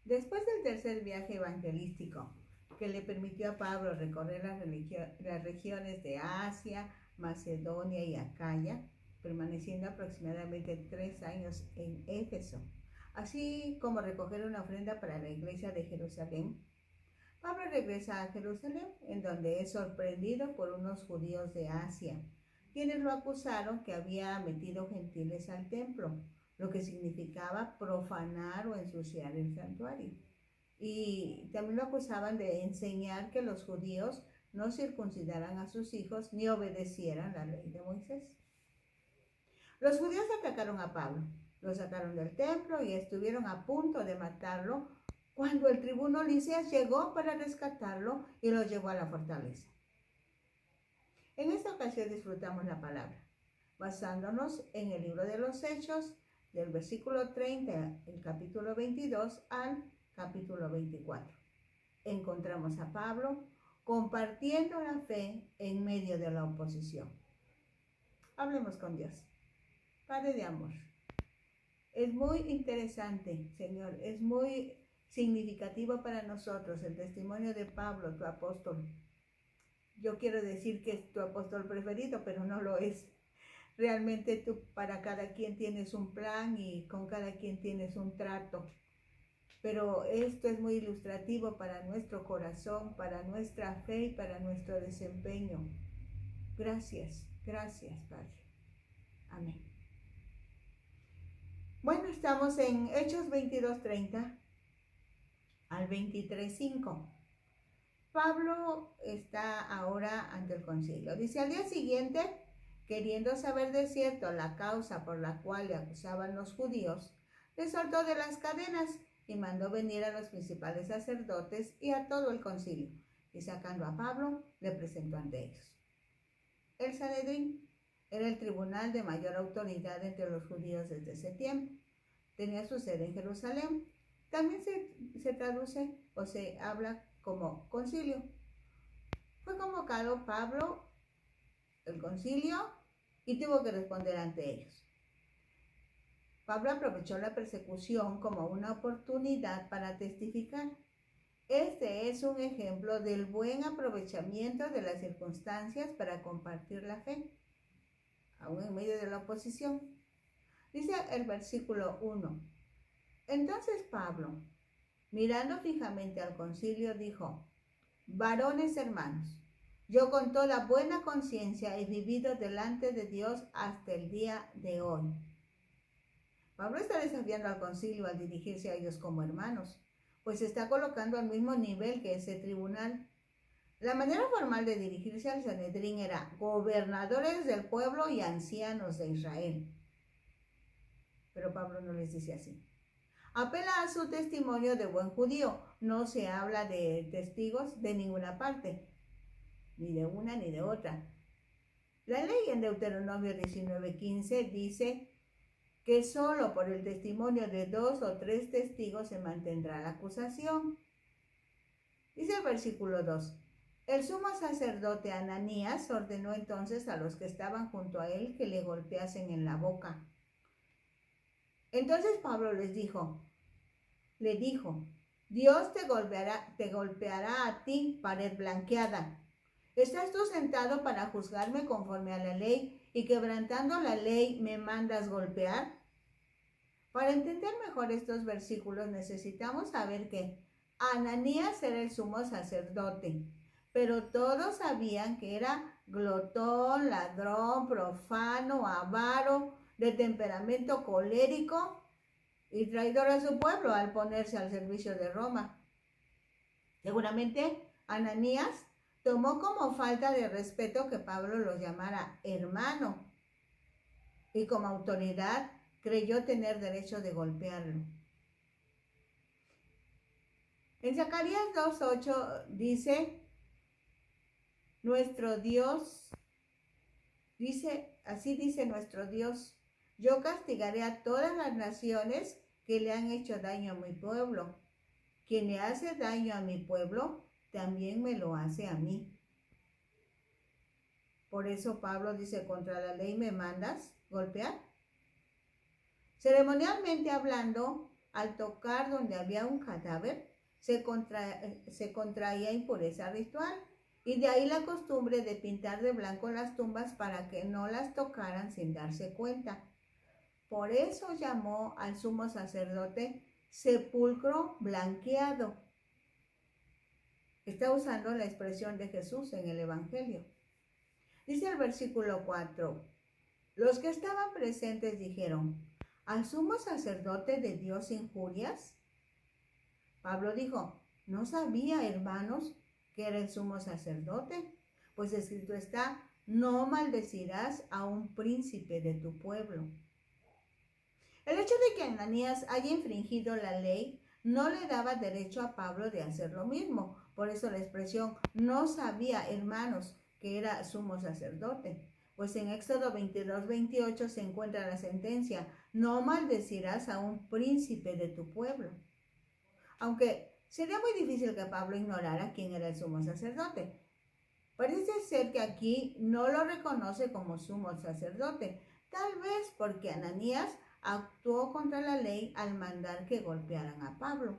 Después del tercer viaje evangelístico, que le permitió a Pablo recorrer las regiones de Asia, Macedonia y Acaya, permaneciendo aproximadamente 3 años en Éfeso, así como recoger una ofrenda para la iglesia de Jerusalén. Pablo regresa a Jerusalén, en donde es sorprendido por unos judíos de Asia, quienes lo acusaron que había metido gentiles al templo, lo que significaba profanar o ensuciar el santuario. Y también lo acusaban de enseñar que los judíos no circuncidaran a sus hijos ni obedecieran la ley de Moisés. Los judíos atacaron a Pablo, lo sacaron del templo y estuvieron a punto de matarlo cuando el tribuno Lisias llegó para rescatarlo y lo llevó a la fortaleza. En esta ocasión disfrutamos la palabra, basándonos en el libro de los Hechos, del versículo 30, el capítulo 22 al capítulo 24. Encontramos a Pablo compartiendo la fe en medio de la oposición. Hablemos con Dios. Padre de amor, es muy interesante, Señor, es muy significativo para nosotros el testimonio de Pablo, tu apóstol. Yo quiero decir que es tu apóstol preferido, pero no lo es. Realmente tú para cada quien tienes un plan y con cada quien tienes un trato. Pero esto es muy ilustrativo para nuestro corazón, para nuestra fe y para nuestro desempeño. Gracias, gracias, Padre. Amén. Bueno, estamos en Hechos 22:30 al 23:5. Pablo está ahora ante el concilio. Dice, al día siguiente, queriendo saber de cierto la causa por la cual le acusaban los judíos, le soltó de las cadenas y mandó venir a los principales sacerdotes y a todo el concilio, y sacando a Pablo, le presentó ante ellos. El Sanedrín era el tribunal de mayor autoridad entre los judíos desde ese tiempo. Tenía su sede en Jerusalén. También se traduce o se habla como concilio. Fue convocado Pablo, el concilio, y tuvo que responder ante ellos. Pablo aprovechó la persecución como una oportunidad para testificar. Este es un ejemplo del buen aprovechamiento de las circunstancias para compartir la fe, aún en medio de la oposición. Dice el versículo 1. Entonces Pablo, mirando fijamente al concilio, dijo, varones hermanos, yo con toda buena conciencia he vivido delante de Dios hasta el día de hoy. Pablo está desafiando al concilio al dirigirse a ellos como hermanos, pues se está colocando al mismo nivel que ese tribunal. La manera formal de dirigirse al Sanedrín era gobernadores del pueblo y ancianos de Israel. Pero Pablo no les dice así. Apela a su testimonio de buen judío. No se habla de testigos de ninguna parte, ni de una ni de otra. La ley en Deuteronomio 19:15 dice que solo por el testimonio de 2 o 3 testigos se mantendrá la acusación. Dice el versículo 2. El sumo sacerdote Ananías ordenó entonces a los que estaban junto a él que le golpeasen en la boca. Entonces Pablo le dijo, Dios te golpeará a ti, pared blanqueada. ¿Estás tú sentado para juzgarme conforme a la ley y quebrantando la ley me mandas golpear? Para entender mejor estos versículos necesitamos saber que Ananías era el sumo sacerdote, pero todos sabían que era glotón, ladrón, profano, avaro, de temperamento colérico y traidor a su pueblo al ponerse al servicio de Roma. Seguramente Ananías tomó como falta de respeto que Pablo lo llamara hermano y como autoridad creyó tener derecho de golpearlo. En Zacarías 2:8 dice, así dice nuestro Dios, yo castigaré a todas las naciones que le han hecho daño a mi pueblo. Quien le hace daño a mi pueblo, también me lo hace a mí. Por eso Pablo dice, contra la ley me mandas golpear. Ceremonialmente hablando, al tocar donde había un cadáver, se contraía impureza ritual. Y de ahí la costumbre de pintar de blanco las tumbas para que no las tocaran sin darse cuenta. Por eso llamó al sumo sacerdote sepulcro blanqueado. Está usando la expresión de Jesús en el Evangelio. Dice el versículo 4, los que estaban presentes dijeron, ¿al sumo sacerdote de Dios injurias? Pablo dijo, no sabía, hermanos, que era el sumo sacerdote, pues escrito está, no maldecirás a un príncipe de tu pueblo. El hecho de que Ananías haya infringido la ley no le daba derecho a Pablo de hacer lo mismo. Por eso la expresión no sabía, hermanos, que era sumo sacerdote. Pues en Éxodo 22-28 se encuentra la sentencia, no maldecirás a un príncipe de tu pueblo. Aunque sería muy difícil que Pablo ignorara quién era el sumo sacerdote. Parece ser que aquí no lo reconoce como sumo sacerdote, tal vez porque Ananías actuó contra la ley al mandar que golpearan a Pablo.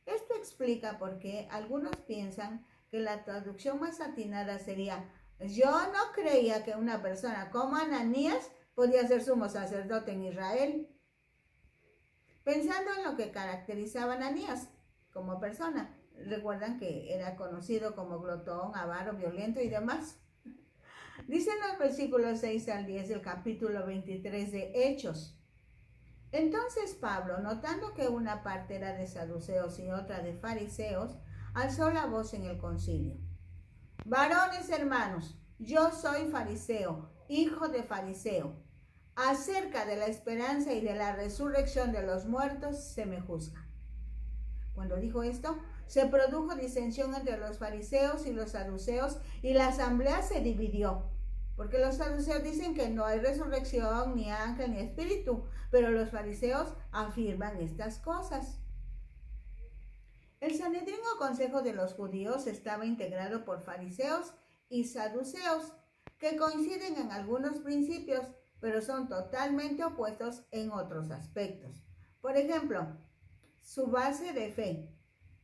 Esto explica por qué algunos piensan que la traducción más atinada sería, yo no creía que una persona como Ananías podía ser sumo sacerdote en Israel. Pensando en lo que caracterizaba a Ananías como persona, recuerdan que era conocido como glotón, avaro, violento y demás. Dicen los versículos 6 al 10 del capítulo 23 de Hechos. Entonces Pablo, notando que una parte era de saduceos y otra de fariseos, alzó la voz en el concilio. Varones hermanos, yo soy fariseo, hijo de fariseo. Acerca de la esperanza y de la resurrección de los muertos se me juzga. Cuando dijo esto, se produjo disensión entre los fariseos y los saduceos y la asamblea se dividió. Porque los saduceos dicen que no hay resurrección, ni ángel, ni espíritu, pero los fariseos afirman estas cosas. El Sanedrín o Consejo de los Judíos estaba integrado por fariseos y saduceos, que coinciden en algunos principios, pero son totalmente opuestos en otros aspectos. Por ejemplo, su base de fe,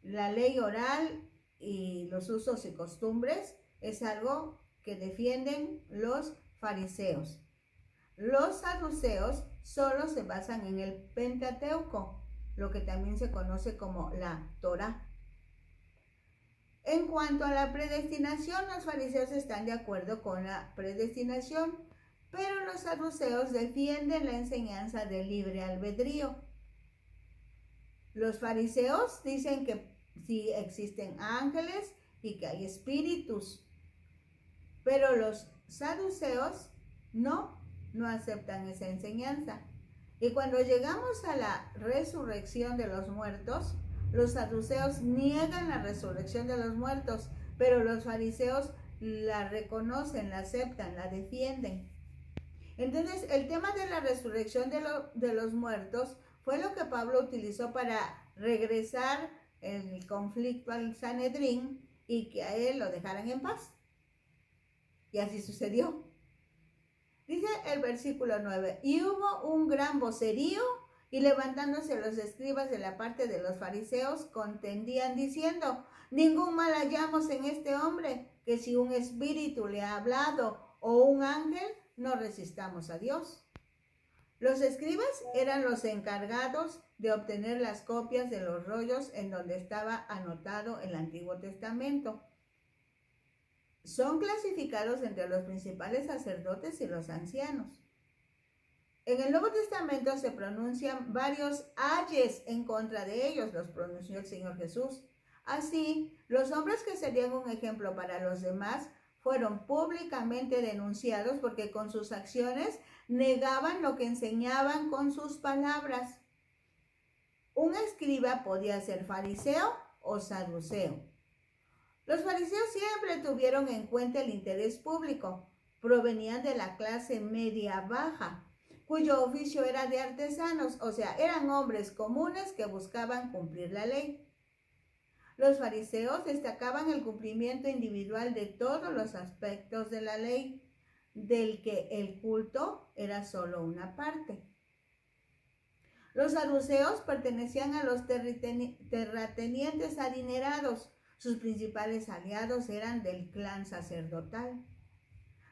la ley oral y los usos y costumbres, es algo que defienden los fariseos. Los saduceos solo se basan en el Pentateuco, lo que también se conoce como la Torá. En cuanto a la predestinación, los fariseos están de acuerdo con la predestinación, pero los saduceos defienden la enseñanza del libre albedrío. Los fariseos dicen que sí existen ángeles y que hay espíritus, pero los saduceos no aceptan esa enseñanza. Y cuando llegamos a la resurrección de los muertos, los saduceos niegan la resurrección de los muertos, pero los fariseos la reconocen, la aceptan, la defienden. Entonces, el tema de la resurrección de los muertos fue lo que Pablo utilizó para regresar el conflicto al Sanedrín y que a él lo dejaran en paz. Y así sucedió. Dice el versículo 9, y hubo un gran vocerío, y levantándose los escribas de la parte de los fariseos, contendían diciendo, ningún mal hallamos en este hombre, que si un espíritu le ha hablado o un ángel, no resistamos a Dios. Los escribas eran los encargados de obtener las copias de los rollos en donde estaba anotado el Antiguo Testamento. Son clasificados entre los principales sacerdotes y los ancianos. En el Nuevo Testamento se pronuncian varios ayes en contra de ellos, los pronunció el Señor Jesús. Así, los hombres que serían un ejemplo para los demás fueron públicamente denunciados porque con sus acciones negaban lo que enseñaban con sus palabras. Un escriba podía ser fariseo o saduceo. Los fariseos siempre tuvieron en cuenta el interés público. Provenían de la clase media-baja, cuyo oficio era de artesanos, o sea, eran hombres comunes que buscaban cumplir la ley. Los fariseos destacaban el cumplimiento individual de todos los aspectos de la ley, del que el culto era solo una parte. Los saduceos pertenecían a los terratenientes adinerados. Sus principales aliados eran del clan sacerdotal.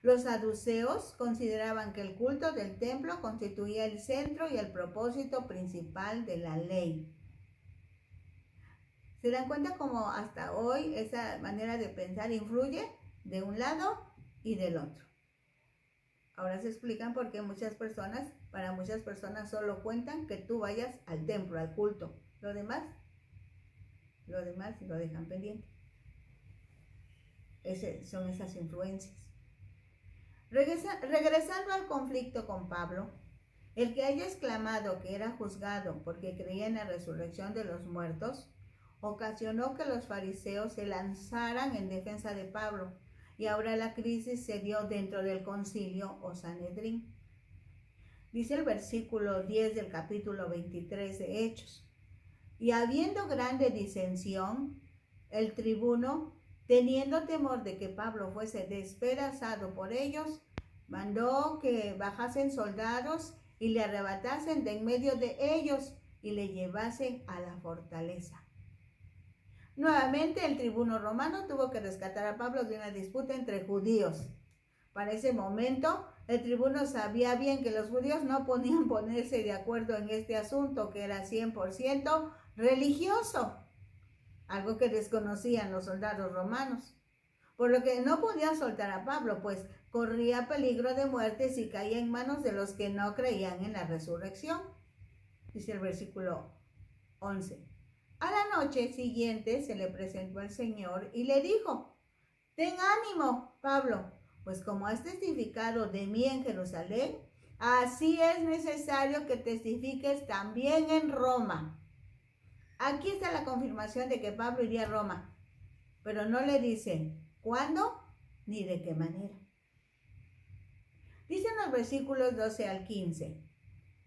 Los saduceos consideraban que el culto del templo constituía el centro y el propósito principal de la ley. ¿Se dan cuenta cómo hasta hoy esa manera de pensar influye de un lado y del otro? Ahora se explican por qué para muchas personas solo cuentan que tú vayas al templo, al culto. Lo demás lo dejan pendiente. Son esas influencias. Regresando al conflicto con Pablo, el que haya exclamado que era juzgado porque creía en la resurrección de los muertos, ocasionó que los fariseos se lanzaran en defensa de Pablo, y ahora la crisis se dio dentro del concilio o Sanedrín. Dice el versículo 10 del capítulo 23 de Hechos: y habiendo grande disensión, el tribuno, teniendo temor de que Pablo fuese despedazado por ellos, mandó que bajasen soldados y le arrebatasen de en medio de ellos y le llevasen a la fortaleza. Nuevamente el tribuno romano tuvo que rescatar a Pablo de una disputa entre judíos. Para ese momento, el tribuno sabía bien que los judíos no podían ponerse de acuerdo en este asunto, que era 100% religioso, algo que desconocían los soldados romanos, por lo que no podían soltar a Pablo, pues corría peligro de muerte si caía en manos de los que no creían en la resurrección. Dice el versículo 11. A la noche siguiente se le presentó el Señor y le dijo: ten ánimo, Pablo, pues como has testificado de mí en Jerusalén, así es necesario que testifiques también en Roma. Aquí está la confirmación de que Pablo iría a Roma, pero no le dice cuándo ni de qué manera. Dicen los versículos 12 al 15.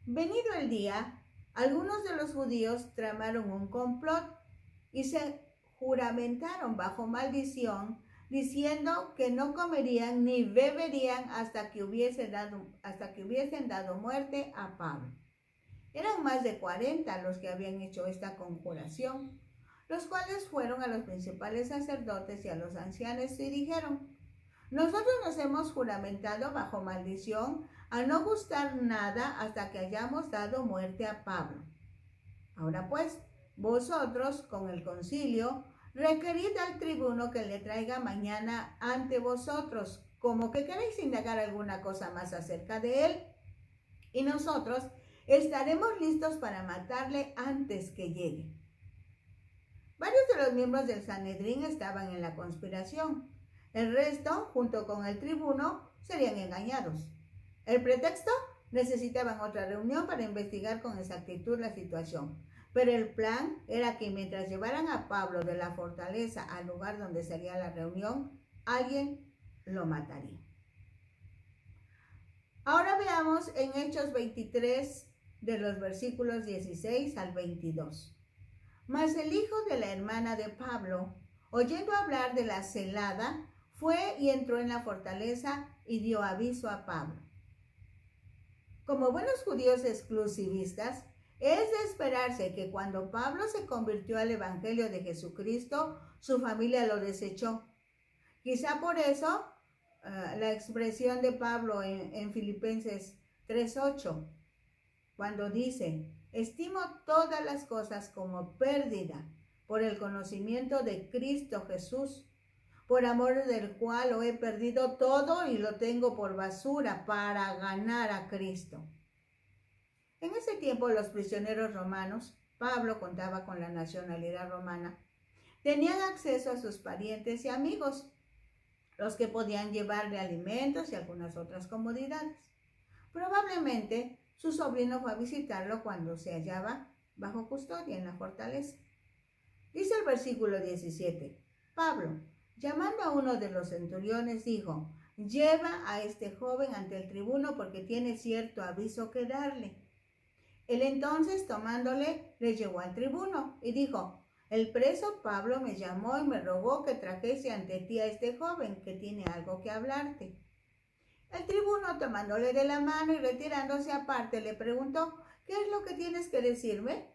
Venido el día, algunos de los judíos tramaron un complot y se juramentaron bajo maldición, diciendo que no comerían ni beberían hasta que hubiesen dado muerte a Pablo. Eran más de 40 los que habían hecho esta conjuración, los cuales fueron a los principales sacerdotes y a los ancianos y dijeron: nosotros nos hemos juramentado bajo maldición a no gustar nada hasta que hayamos dado muerte a Pablo. Ahora pues, vosotros con el concilio requerid al tribuno que le traiga mañana ante vosotros, como que queréis indagar alguna cosa más acerca de él, y nosotros estaremos listos para matarle antes que llegue. Varios de los miembros del Sanedrín estaban en la conspiración. El resto, junto con el tribuno, serían engañados. El pretexto: necesitaban otra reunión para investigar con exactitud la situación. Pero el plan era que mientras llevaran a Pablo de la fortaleza al lugar donde sería la reunión, alguien lo mataría. Ahora veamos en Hechos 23, de los versículos 16 al 22. Mas el hijo de la hermana de Pablo, oyendo hablar de la celada, fue y entró en la fortaleza y dio aviso a Pablo. Como buenos judíos exclusivistas, es de esperarse que cuando Pablo se convirtió al evangelio de Jesucristo, su familia lo desechó. Quizá por eso la expresión de Pablo en Filipenses 3:8, cuando dice: estimo todas las cosas como pérdida por el conocimiento de Cristo Jesús, por amor del cual lo he perdido todo y lo tengo por basura para ganar a Cristo. En ese tiempo los prisioneros romanos, Pablo contaba con la nacionalidad romana, tenían acceso a sus parientes y amigos, los que podían llevarle alimentos y algunas otras comodidades. Probablemente su sobrino fue a visitarlo cuando se hallaba bajo custodia en la fortaleza. Dice el versículo 17, Pablo, llamando a uno de los centuriones, dijo: lleva a este joven ante el tribuno porque tiene cierto aviso que darle. Él entonces, tomándole, le llevó al tribuno y dijo: el preso Pablo me llamó y me rogó que trajese ante ti a este joven que tiene algo que hablarte. El tribuno, tomándole de la mano y retirándose aparte, le preguntó: ¿qué es lo que tienes que decirme?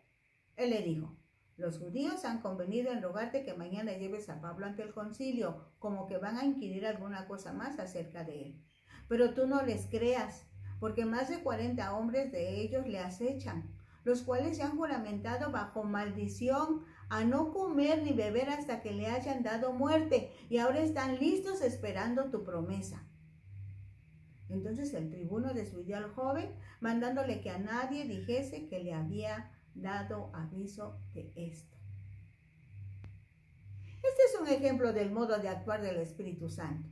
Él le dijo, los judíos han convenido en rogarte que mañana lleves a Pablo ante el concilio, como que van a inquirir alguna cosa más acerca de él. Pero tú no les creas, porque más de 40 hombres de ellos le acechan, los cuales se han juramentado bajo maldición a no comer ni beber hasta que le hayan dado muerte, y ahora están listos esperando tu promesa. Entonces el tribuno despidió al joven, mandándole que a nadie dijese que le había dado aviso de esto. Este es un ejemplo del modo de actuar del Espíritu Santo,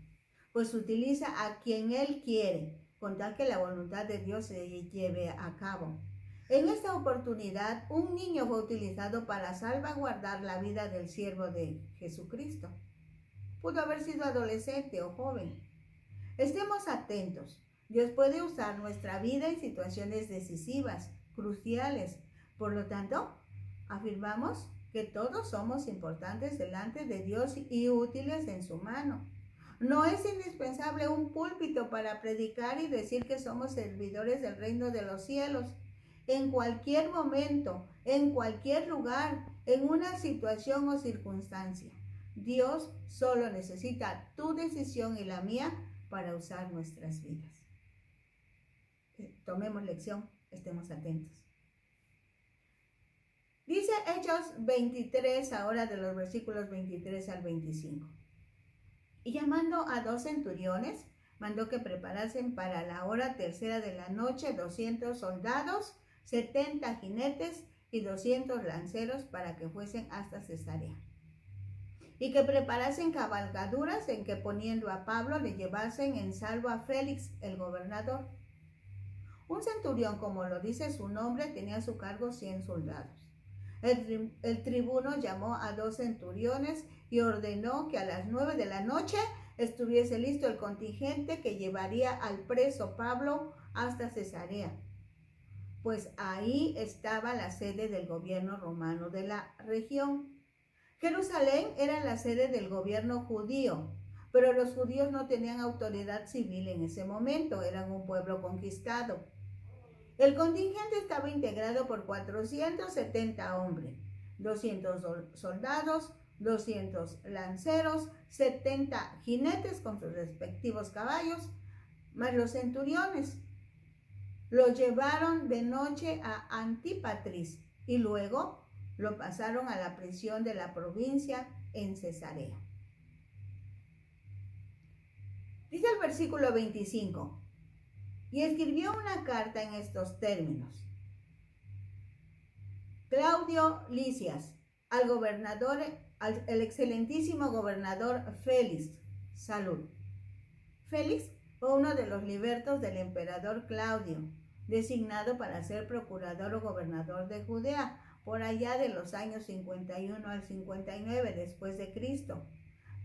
pues utiliza a quien Él quiere, con tal que la voluntad de Dios se lleve a cabo. En esta oportunidad, un niño fue utilizado para salvaguardar la vida del siervo de Jesucristo. Pudo haber sido adolescente o joven. Estemos atentos. Dios puede usar nuestra vida en situaciones decisivas, cruciales. Por lo tanto, afirmamos que todos somos importantes delante de Dios y útiles en su mano. No es indispensable un púlpito para predicar y decir que somos servidores del reino de los cielos. En cualquier momento, en cualquier lugar, en una situación o circunstancia, Dios solo necesita tu decisión y la mía para usar nuestras vidas. Tomemos lección, estemos atentos. Dice Hechos 23, ahora de los versículos 23 al 25. Y llamando a 2 centuriones, mandó que preparasen para la hora tercera de la noche 200 soldados, 70 jinetes y 200 lanceros para que fuesen hasta Cesarea. Y que preparasen cabalgaduras en que poniendo a Pablo le llevasen en salvo a Félix, el gobernador. Un centurión, como lo dice su nombre, tenía a su cargo 100 soldados. El tribuno llamó a 2 centuriones y ordenó que a las 9 de la noche estuviese listo el contingente que llevaría al preso Pablo hasta Cesarea, pues ahí estaba la sede del gobierno romano de la región. Jerusalén era la sede del gobierno judío, pero los judíos no tenían autoridad civil en ese momento, eran un pueblo conquistado. El contingente estaba integrado por 470 hombres, 200 soldados, 200 lanceros, 70 jinetes con sus respectivos caballos, más los centuriones. Lo llevaron de noche a Antípatris y luego lo pasaron a la prisión de la provincia en Cesarea. Dice el versículo 25, y escribió una carta en estos términos. Claudio Lisias, al gobernador, el excelentísimo gobernador Félix, salud. Félix fue uno de los libertos del emperador Claudio, designado para ser procurador o gobernador de Judea, por allá de los años 51 al 59 después de Cristo.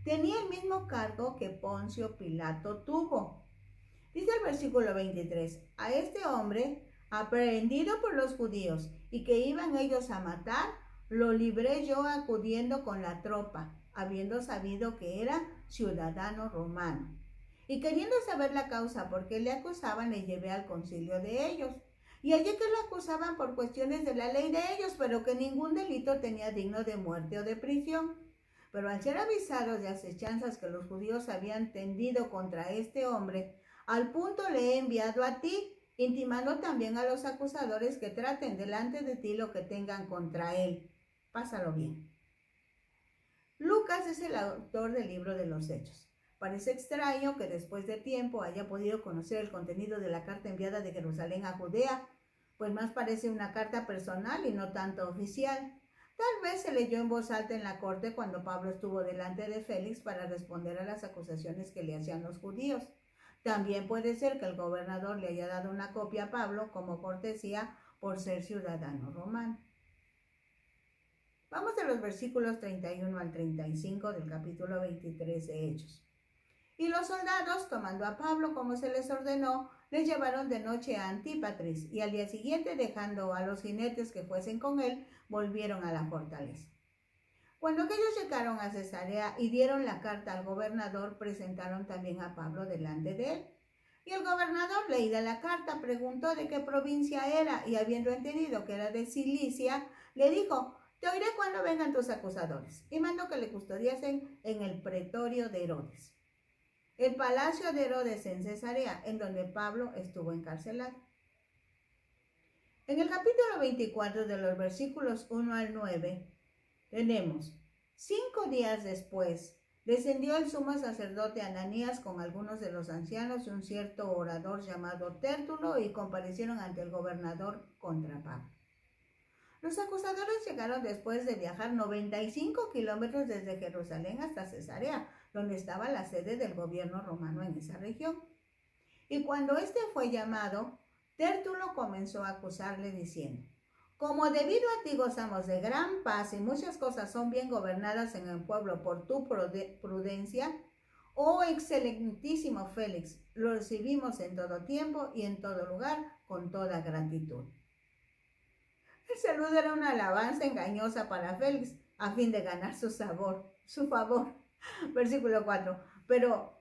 Tenía el mismo cargo que Poncio Pilato tuvo. Dice el versículo 23, a este hombre, aprehendido por los judíos y que iban ellos a matar, lo libré yo acudiendo con la tropa, habiendo sabido que era ciudadano romano. Y queriendo saber la causa por qué le acusaban, le llevé al concilio de ellos. Y hallé que lo acusaban por cuestiones de la ley de ellos, pero que ningún delito tenía digno de muerte o de prisión. Pero al ser avisados de acechanzas que los judíos habían tendido contra este hombre, al punto le he enviado a ti, intimando también a los acusadores que traten delante de ti lo que tengan contra él. Pásalo bien. Lucas es el autor del libro de los Hechos. Parece extraño que después de tiempo haya podido conocer el contenido de la carta enviada de Jerusalén a Judea, pues más parece una carta personal y no tanto oficial. Tal vez se leyó en voz alta en la corte cuando Pablo estuvo delante de Félix para responder a las acusaciones que le hacían los judíos. También puede ser que el gobernador le haya dado una copia a Pablo como cortesía por ser ciudadano romano. Vamos a los versículos 31 al 35 del capítulo 23 de Hechos. Y los soldados, tomando a Pablo como se les ordenó, le llevaron de noche a Antípatris, y al día siguiente, dejando a los jinetes que fuesen con él, volvieron a la fortaleza. Cuando aquellos llegaron a Cesarea y dieron la carta al gobernador, presentaron también a Pablo delante de él. Y el gobernador, leída la carta, preguntó de qué provincia era y habiendo entendido que era de Cilicia, le dijo: te oiré cuando vengan tus acusadores. Y mandó que le custodiasen en el pretorio de Herodes, el palacio de Herodes en Cesarea, en donde Pablo estuvo encarcelado. En el capítulo 24 de los versículos 1 al 9 tenemos: 5 días después descendió el sumo sacerdote Ananías con algunos de los ancianos y un cierto orador llamado Tértulo y comparecieron ante el gobernador contra Pablo. Los acusadores llegaron después de viajar 95 kilómetros desde Jerusalén hasta Cesarea, donde estaba la sede del gobierno romano en esa región. Y cuando éste fue llamado, Tértulo comenzó a acusarle diciendo: como debido a ti gozamos de gran paz y muchas cosas son bien gobernadas en el pueblo por tu prudencia, oh excelentísimo Félix, lo recibimos en todo tiempo y en todo lugar con toda gratitud. El saludo era una alabanza engañosa para Félix a fin de ganar su favor. Versículo 4. Pero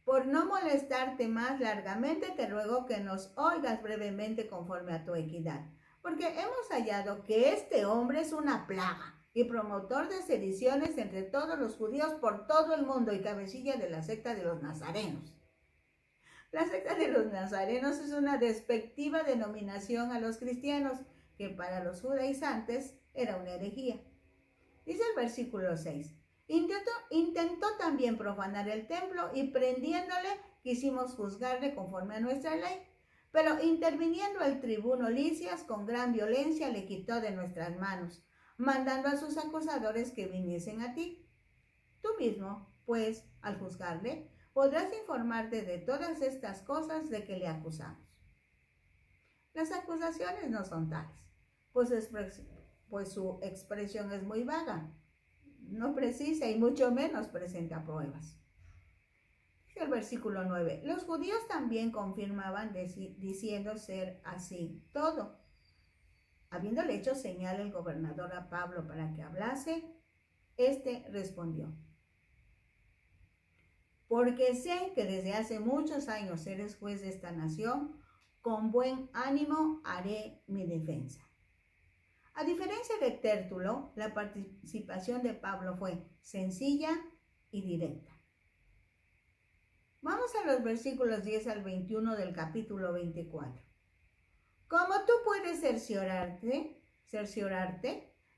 por no molestarte más largamente, te ruego que nos oigas brevemente conforme a tu equidad, porque hemos hallado que este hombre es una plaga y promotor de sediciones entre todos los judíos por todo el mundo y cabecilla de la secta de los nazarenos. La secta de los nazarenos es una despectiva denominación a los cristianos que para los judaizantes era una herejía. Dice el versículo 6. Intentó también profanar el templo y prendiéndole quisimos juzgarle conforme a nuestra ley. Pero interviniendo el tribuno Licias con gran violencia le quitó de nuestras manos, mandando a sus acusadores que viniesen a ti. Tú mismo, pues, al juzgarle, podrás informarte de todas estas cosas de que le acusamos. Las acusaciones no son tales, pues su expresión es muy vaga, no precisa y mucho menos presenta pruebas. El versículo 9. Los judíos también confirmaban diciendo ser así todo. Habiéndole hecho señal el gobernador a Pablo para que hablase, éste respondió: porque sé que desde hace muchos años eres juez de esta nación, con buen ánimo haré mi defensa. A diferencia de Tértulo, la participación de Pablo fue sencilla y directa. Vamos a los versículos 10 al 21 del capítulo 24. Como tú puedes cerciorarte,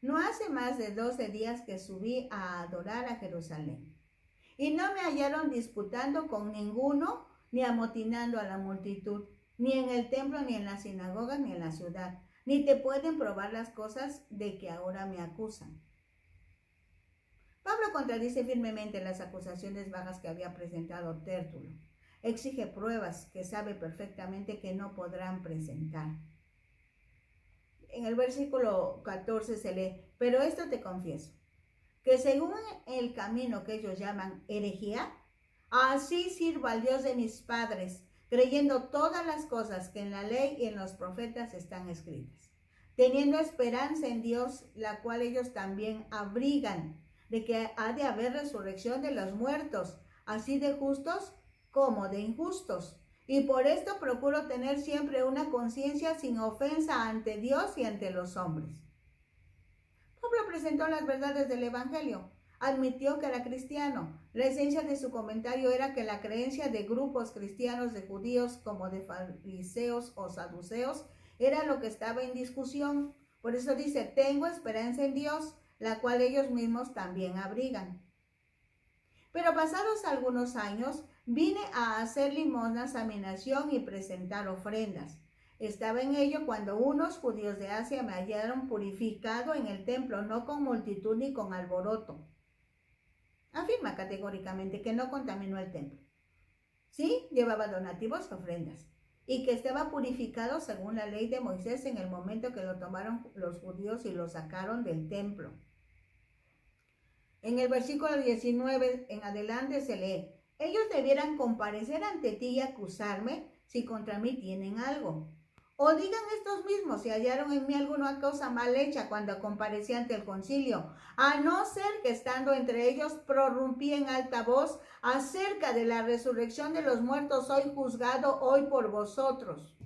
no hace más de 12 días que subí a adorar a Jerusalén. Y no me hallaron disputando con ninguno, ni amotinando a la multitud, ni en el templo, ni en la sinagoga, ni en la ciudad. Ni te pueden probar las cosas de que ahora me acusan. Pablo contradice firmemente las acusaciones vagas que había presentado Tértulo. Exige pruebas que sabe perfectamente que no podrán presentar. En el versículo 14 se lee: pero esto te confieso, que según el camino que ellos llaman herejía, así sirvo al Dios de mis padres, creyendo todas las cosas que en la ley y en los profetas están escritas, teniendo esperanza en Dios, la cual ellos también abrigan, de que ha de haber resurrección de los muertos, así de justos como de injustos. Y por esto procuro tener siempre una conciencia sin ofensa ante Dios y ante los hombres. Pablo presentó las verdades del Evangelio, admitió que era cristiano. La esencia de su comentario era que la creencia de grupos cristianos, de judíos como de fariseos o saduceos, era lo que estaba en discusión. Por eso dice: tengo esperanza en Dios, la cual ellos mismos también abrigan. Pero pasados algunos años, vine a hacer limosnas a mi nación y presentar ofrendas. Estaba en ello cuando unos judíos de Asia me hallaron purificado en el templo, no con multitud ni con alboroto. Afirma categóricamente que no contaminó el templo. Sí, llevaba donativos y ofrendas, y que estaba purificado según la ley de Moisés en el momento que lo tomaron los judíos y lo sacaron del templo. En el versículo 19 en adelante se lee: ellos debieran comparecer ante ti y acusarme si contra mí tienen algo. O digan estos mismos si hallaron en mí alguna cosa mal hecha cuando comparecí ante el concilio, a no ser que estando entre ellos prorrumpí en alta voz acerca de la resurrección de los muertos, soy juzgado hoy por vosotros.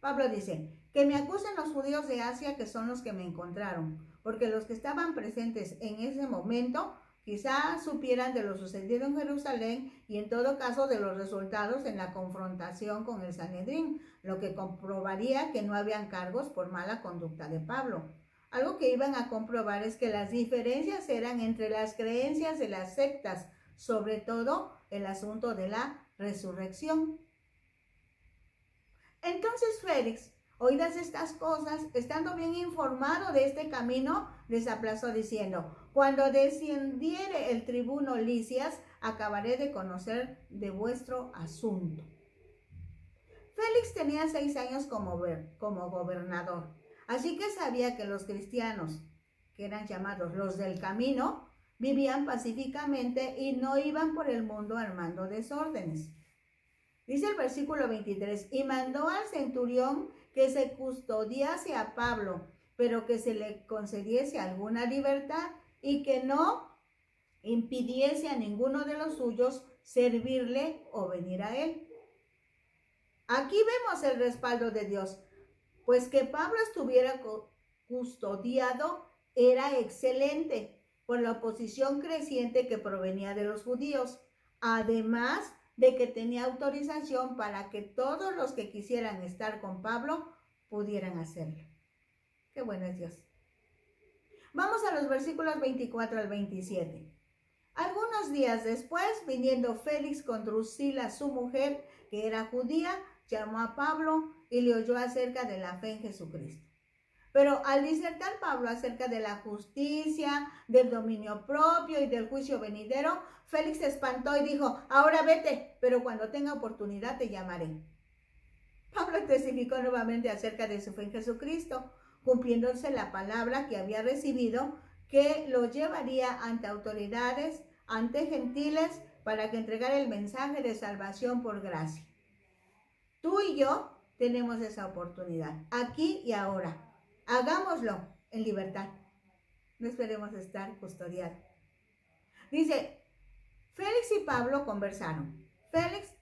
Pablo dice, que me acusen los judíos de Asia, que son los que me encontraron, porque los que estaban presentes en ese momento quizá supieran de lo sucedido en Jerusalén y en todo caso de los resultados en la confrontación con el Sanedrín, lo que comprobaría que no habían cargos por mala conducta de Pablo. Algo que iban a comprobar es que las diferencias eran entre las creencias de las sectas, sobre todo el asunto de la resurrección. Entonces Félix, oídas estas cosas, estando bien informado de este camino, les aplazó diciendo, cuando descendiere el tribuno Lisias, acabaré de conocer de vuestro asunto. Félix tenía 6 años como gobernador, así que sabía que los cristianos, que eran llamados los del camino, vivían pacíficamente y no iban por el mundo armando desórdenes. Dice el versículo 23, y mandó al centurión que se custodiase a Pablo, pero que se le concediese alguna libertad y que no impidiese a ninguno de los suyos servirle o venir a él. Aquí vemos el respaldo de Dios, pues que Pablo estuviera custodiado era excelente por la oposición creciente que provenía de los judíos, además de que tenía autorización para que todos los que quisieran estar con Pablo pudieran hacerlo. Qué bueno es Dios. Vamos a los versículos 24 al 27. Algunos días después, viniendo Félix con Drusila, su mujer, que era judía, llamó a Pablo y le oyó acerca de la fe en Jesucristo. Pero al disertar Pablo acerca de la justicia, del dominio propio y del juicio venidero, Félix se espantó y dijo, ahora vete, pero cuando tenga oportunidad te llamaré. Pablo testificó nuevamente acerca de su fe en Jesucristo, cumpliéndose la palabra que había recibido, que lo llevaría ante autoridades, ante gentiles, para que entregara el mensaje de salvación por gracia. Tú y yo tenemos esa oportunidad, aquí y ahora. Hagámoslo en libertad. No esperemos estar custodiados. Dice, Félix y Pablo conversaron. Félix,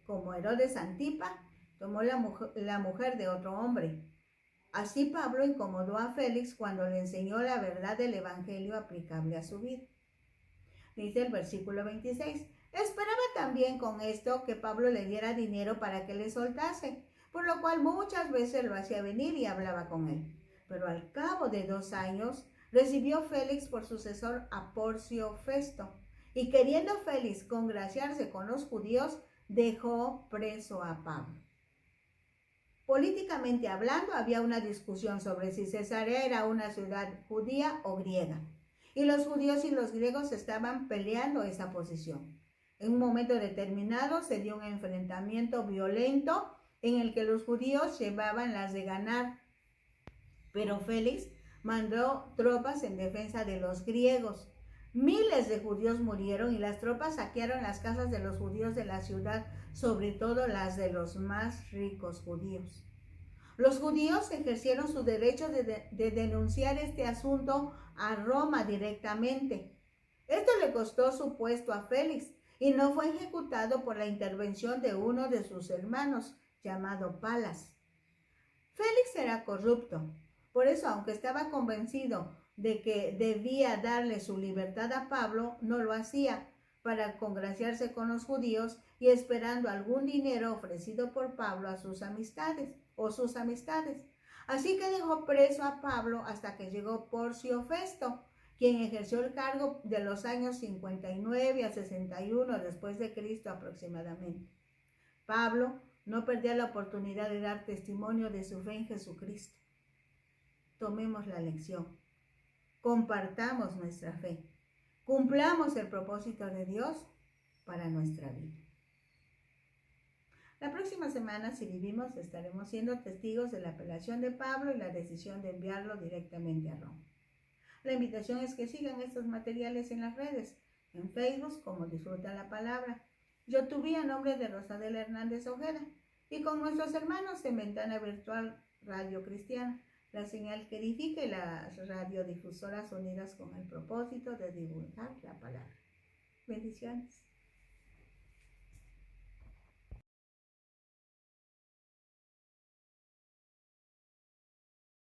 como Herodes Antipa, tomó la mujer de otro hombre. Así Pablo incomodó a Félix cuando le enseñó la verdad del evangelio aplicable a su vida. Dice el versículo 26. Esperaba también con esto que Pablo le diera dinero para que le soltase, por lo cual muchas veces lo hacía venir y hablaba con él. Pero al cabo de 2 años recibió Félix por sucesor a Porcio Festo, y queriendo Félix congraciarse con los judíos, dejó preso a Pablo. Políticamente hablando, había una discusión sobre si Cesarea era una ciudad judía o griega, y los judíos y los griegos estaban peleando esa posición. En un momento determinado se dio un enfrentamiento violento en el que los judíos llevaban las de ganar, pero Félix mandó tropas en defensa de los griegos. Miles de judíos murieron y las tropas saquearon las casas de los judíos de la ciudad, sobre todo las de los más ricos judíos. Los judíos ejercieron su derecho de denunciar este asunto a Roma directamente. Esto le costó su puesto a Félix y no fue ejecutado por la intervención de uno de sus hermanos, llamado Palas. Félix era corrupto. Por eso, aunque estaba convencido de que debía darle su libertad a Pablo, no lo hacía para congraciarse con los judíos y esperando algún dinero ofrecido por Pablo a sus amistades. Así que dejó preso a Pablo hasta que llegó Porcio Festo, quien ejerció el cargo de los años 59 a 61 después de Cristo aproximadamente. Pablo no perdía la oportunidad de dar testimonio de su fe en Jesucristo. Tomemos la lección, compartamos nuestra fe, cumplamos el propósito de Dios para nuestra vida. La próxima semana, si vivimos, estaremos siendo testigos de la apelación de Pablo y la decisión de enviarlo directamente a Roma. La invitación es que sigan estos materiales en las redes, en Facebook como Disfruta la Palabra. YouTube a nombre de Rosadela Hernández Ojeda. y con nuestros hermanos en Ventana Virtual Radio Cristiana, la señal que edifica y las radiodifusoras unidas con el propósito de divulgar la palabra. Bendiciones.